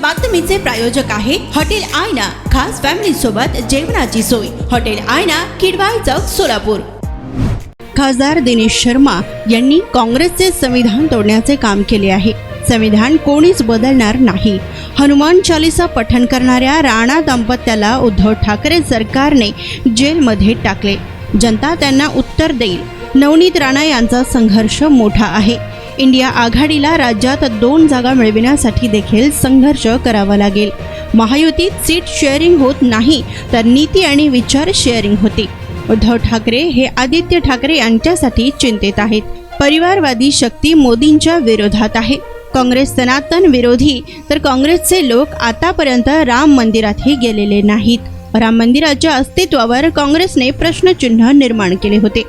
बातमीचे प्रायोजक आहे हॉटेल आयना, खास फॅमिली सोबत जेवणाची सोय। हॉटेल आयना, किडवाई चौक, सोलापूर। खासदार दिनेश शर्मा यांनी काँग्रेसचे संविधान तोडण्याचे काम केले आहे। संविधान कोणीच बदलणार नाही। हनुमान चालीसा पठण करणाऱ्या राणा दाम्पत्याला उद्धव ठाकरे सरकारने जेलमध्ये टाकले। जनता त्यांना उत्तर देईल। नवनीत राणा यांचा संघर्ष मोठा आहे। इंडिया आघाडीला राज्यात 2 जागा मिळविण्यासाठी देखील संघर्ष करावा लागेल। महायुतीत सीट शेअरिंग होत नाही तर नीती आणि विचार शेअरिंग होते। उद्धव ठाकरे हे आदित्य ठाकरे यांच्यासाठी चिंतित आहेत। परिवारवादी शक्ती मोदींच्या विरोधात आहे। काँग्रेस सनातन विरोधी, तर काँग्रेसचे लोक आतापर्यंत राम मंदिरातही गेलेले नाहीत। राम मंदिराच्या अस्तित्वावर काँग्रेसने प्रश्नचिन्ह निर्माण केले होते,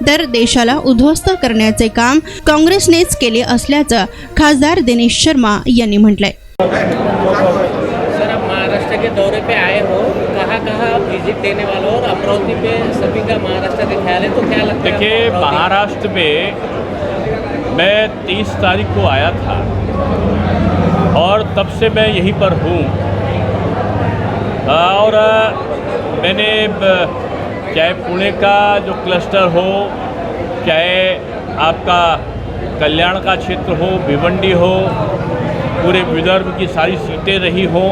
तर देशाला उद्ध्वस्त करण्याचे काम काँग्रेसनेच केले असल्याचं खासदार दिनेश शर्मा यांनी म्हटलंय। सर, आप महाराष्ट्र के दौरे पे आए हो, कहाँ विजिट देने वाले हो और अमरावती पे सभी का महाराष्ट्र का ख्याल है, तो क्या लगता है? देखिए, महाराष्ट्र में मैं 30 तारीख को आया था और तब से मैं यहीं पर हूँ। और मैंने चाहे पुणे का जो क्लस्टर हो, चाहे आपका कल्याण का क्षेत्र हो, भिवंडी हो, पूरे विदर्भ की सारी सीटें रही हों,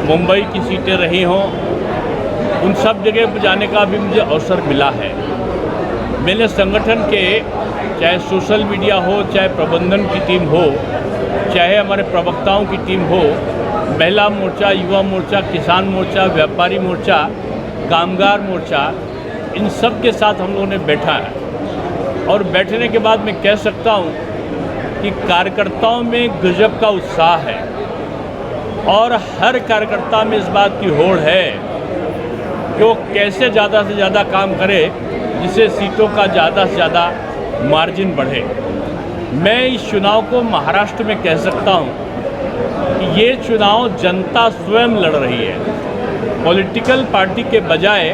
मुंबई की सीटें रही हों, उन सब जगह पर जाने का भी मुझे अवसर मिला है। मैंने संगठन के, चाहे सोशल मीडिया हो, चाहे प्रबंधन की टीम हो, चाहे हमारे प्रवक्ताओं की टीम हो, महिला मोर्चा, युवा मोर्चा, किसान मोर्चा, व्यापारी मोर्चा, कामगार मोर्चा, इन सब के साथ हम लोगों ने बैठा है। और बैठने के बाद मैं कह सकता हूँ कि कार्यकर्ताओं में गजब का उत्साह है और हर कार्यकर्ता में इस बात की होड़ है कि वो कैसे ज़्यादा से ज़्यादा काम करे जिससे सीटों का ज़्यादा से ज़्यादा मार्जिन बढ़े। मैं इस चुनाव को महाराष्ट्र में कह सकता हूँ कि ये चुनाव जनता स्वयं लड़ रही है। पॉलिटिकल पार्टी के बजाय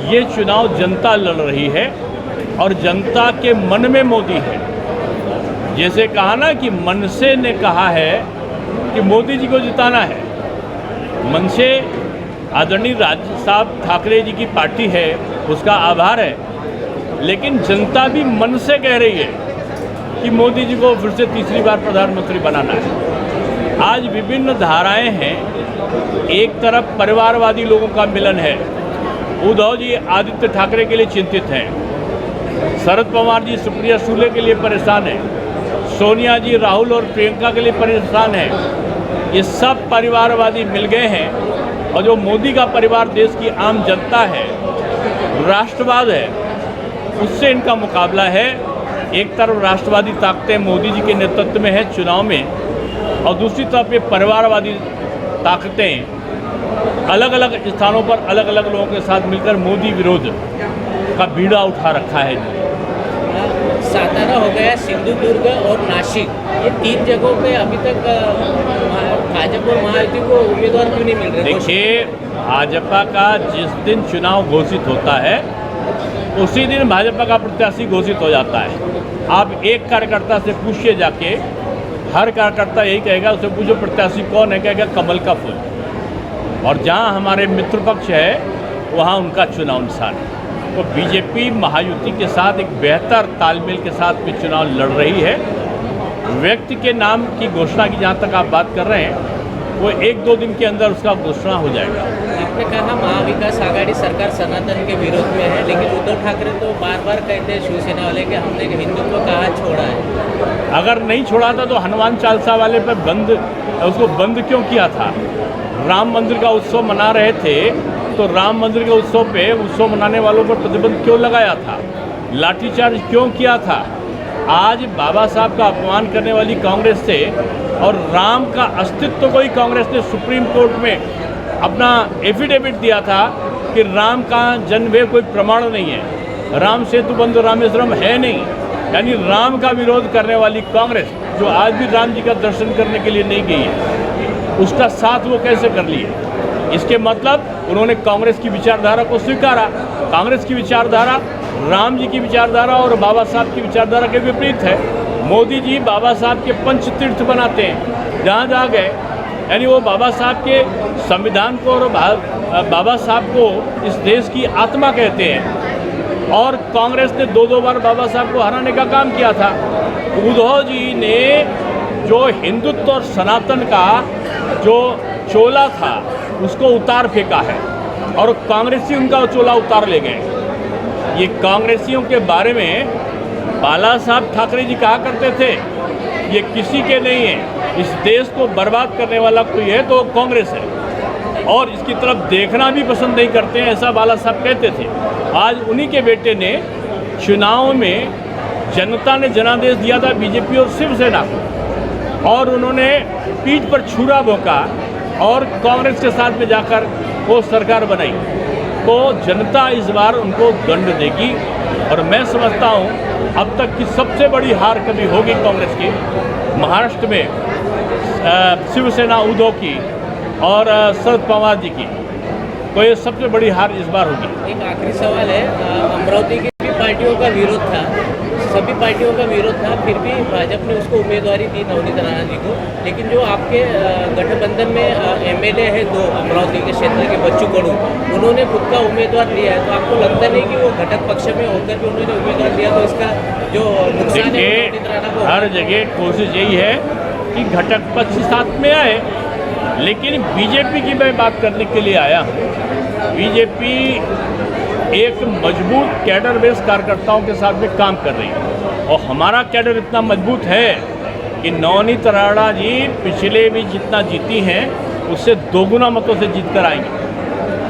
ये चुनाव जनता लड़ रही है और जनता के मन में मोदी है। जैसे कहा ना कि मनसे ने कहा है कि मोदी जी को जिताना है। मनसे आदरणीय राज साहब ठाकरे जी की पार्टी है, उसका आभार है, लेकिन जनता भी मन से कह रही है कि मोदी जी को फिर से तीसरी बार प्रधानमंत्री बनाना है। आज विभिन्न धाराएं हैं। एक तरफ परिवारवादी लोगों का मिलन है। उद्धव जी आदित्य ठाकरे के लिए चिंतित हैं, शरद पवार जी सुप्रिया सूले के लिए परेशान हैं, सोनिया जी राहुल और प्रियंका के लिए परेशान हैं। ये सब परिवारवादी मिल गए हैं और जो मोदी का परिवार देश की आम जनता है, राष्ट्रवाद है, उससे इनका मुकाबला है। एक तरफ राष्ट्रवादी ताकतें मोदी जी के नेतृत्व में है चुनाव में, और दूसरी तरफ ये परिवारवादी ताकतें अलग अलग स्थानों पर अलग अलग लोगों के साथ मिलकर मोदी विरोध का बीड़ा उठा रखा है। सातारा हो गया, सिंधुदुर्ग और नासिक, ये 3 जगहों पे अभी तक भाजपा और महायुति को उम्मीदवार क्यों नहीं मिल रहे? देखिए, भाजपा का जिस दिन चुनाव घोषित होता है उसी दिन भाजपा का प्रत्याशी घोषित हो जाता है। आप एक कार्यकर्ता से पूछिए जाके, हर कार्यकर्ता यही कहेगा, उससे पूछो प्रत्याशी कौन है, कहेगा कमल का फूल। और जहाँ हमारे मित्र पक्ष है वहाँ उनका चुनाव निशान है। तो बीजेपी महायुति के साथ एक बेहतर तालमेल के साथ में चुनाव लड़ रही है। व्यक्ति के नाम की घोषणा की जहाँ तक आप बात कर रहे हैं, वो 1-2 दिन के अंदर उसका घोषणा हो जाएगा। आपने कहा महाविकास आघाड़ी सरकार सनातन के विरोध में है, लेकिन उद्धव ठाकरे तो बार बार कहते हैं शिवसेना वाले कि हमने हिंदुत्व कहाँ छोड़ा है। अगर नहीं छोड़ा था तो हनुमान चालीसा वाले पर उसको बंद क्यों किया था? राम मंदिर का उत्सव मना रहे थे तो राम मंदिर के उत्सव मनाने वालों पर प्रतिबंध क्यों लगाया था? लाठीचार्ज क्यों किया था? आज बाबा साहब का अपमान करने वाली कांग्रेस से और राम का अस्तित्व को ही कांग्रेस ने सुप्रीम कोर्ट में अपना एफिडेविट दिया था कि राम का जन्म कोई प्रमाण नहीं है, राम सेतु बंध रामेश्वरम है नहीं। यानी राम का विरोध करने वाली कांग्रेस, जो आज भी राम जी का दर्शन करने के लिए नहीं गई है, उसका साथ वो कैसे कर लिए? इसके मतलब उन्होंने कांग्रेस की विचारधारा को स्वीकारा। कांग्रेस की विचारधारा राम जी की विचारधारा और बाबा साहब की विचारधारा के विपरीत है। मोदी जी बाबा साहब के पंच तीर्थ बनाते हैं, जहाँ जहाँ गए यानी वो बाबा साहब के संविधान को और बाबा साहब को इस देश की आत्मा कहते हैं। और कांग्रेस ने 2 बार बाबा साहब को हराने का काम किया था। उद्धव जी ने जो हिंदुत्व और सनातन का जो चोला था उसको उतार फेंका है और कांग्रेसी उनका चोला उतार ले गए। ये कांग्रेसियों के बारे में बाला साहब ठाकरे जी कहा करते थे, ये किसी के नहीं है, इस देश को बर्बाद करने वाला कोई है तो कांग्रेस है और इसकी तरफ देखना भी पसंद नहीं करते हैं, ऐसा बाला साहब कहते थे। आज उन्हीं के बेटे ने चुनाव में जनता ने जनादेश दिया था बीजेपी और शिवसेना को और उन्होंने पीठ पर छुरा भोंका और कांग्रेस के साथ में जाकर वो सरकार बनाई। तो जनता इस बार उनको दंड देगी और मैं समझता हूँ अब तक की सबसे बड़ी हार कभी होगी कांग्रेस की महाराष्ट्र में शिवसेना उद्धव की और शरद पवार जी की, तो ये सबसे बड़ी हार इस बार होगी। एक आखिरी सवाल है, अमरावती की भी पार्टियों का विरोध था, सभी पार्टियों का विरोध था, फिर भी भाजपा ने उसको उम्मीदवारी दी नवनीत राणा जी को। लेकिन जो आपके गठबंधन में एमएलए है 2 अमरावती के क्षेत्र के बच्चू कडू, उन्होंने खुद का उम्मीदवार लिया है, तो आपको लगता नहीं कि वो घटक पक्ष में होकर भी उन्होंने उम्मीदवार लिया तो इसका जो नुकसान है नवनीत राणा को? हर जगह कोशिश यही है कि घटक पक्ष साथ में आए, लेकिन बीजेपी की मैं बात करने के लिए आया हूँ। बीजेपी एक मजबूत कैडर बेस कार्यकर्ताओं के साथ में काम कर रही है और हमारा कैडर इतना मजबूत है कि नवनीत राणा जी पिछले भी जितना जीती हैं उससे 2 गुना मतों से जीत कर आएंगे।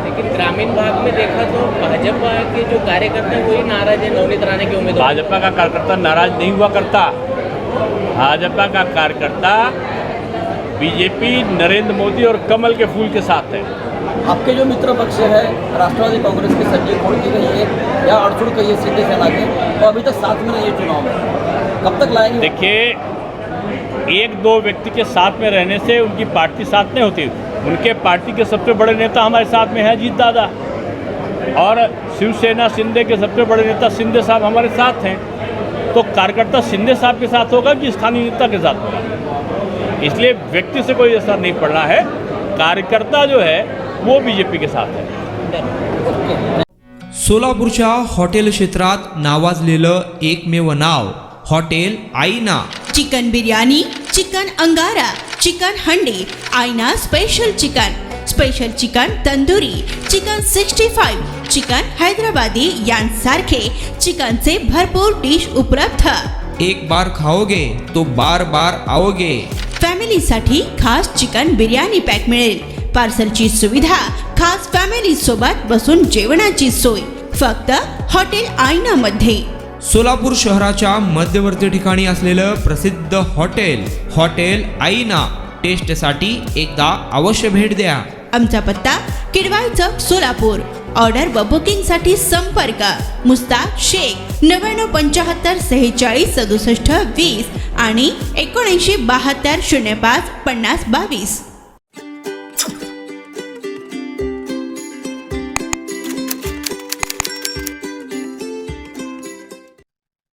लेकिन ग्रामीण भाग में देखा तो भाजपा के जो कार्यकर्ता हैं वही नाराज है नवनीत राणा के उम्मीदवार। भाजपा का कार्यकर्ता नाराज नहीं हुआ करता। भाजपा का कार्यकर्ता बीजेपी नरेंद्र मोदी और कमल के फूल के साथ है। आपके जो मित्र पक्ष है राष्ट्रवादी कांग्रेस के संजय खोड़के कही है या अड़चुड़ कही है सिंधे सेना के, तो अभी तक साथ में नहीं है चुनाव में, कब तक लाएंगे? देखिए, 1-2 व्यक्ति के साथ में रहने से उनकी पार्टी साथ नहीं होती। उनके पार्टी के सबसे बड़े नेता हमारे साथ में हैं अजीत दादा, और शिवसेना शिंदे के सबसे बड़े नेता शिंदे साहब हमारे साथ हैं। तो कार्यकर्ता शिंदे साहब के साथ होगा कि स्थानीय नेता के साथ होगा, इसलिए व्यक्ति से कोई असर नहीं पड़ रहा है। कार्यकर्ता जो है वो बीजेपी के साथ है। सोलापूरच्या हॉटेल क्षेत्रात नावाजलेलं एकमेव नाव हॉटेल आईना। चिकन बिर्याणी, चिकन अंगारा, चिकन हंडी, आईना special chicken tandoori, chicken 65, chicken Hyderabadi यांसारखे चिकनचे भरपूर डिश उपलब्ध। एक बार खाओगे तो बार बार आओगे। फॅमिलीसाठी खास चिकन बिर्याणी पॅक मिळेल, पार्सलची सुविधा, खास फॅमिली सोबत बसून जेवणाची सोय फक्त हॉटेल आईना मध्ये। सोलापूर शहराच्या मध्यवर्ती ठिकाणी असलेलं प्रसिद्ध हॉटेल आईना टेस्टसाठी एकदा अवश्य भेट द्या। आमचा पत्ता किडवाई चौक सोलापूर। ऑर्डर व बुकिंग साठी संपर्क मुस्ताक शेख 9975 46 67 20 आणि 7972 05 50 22।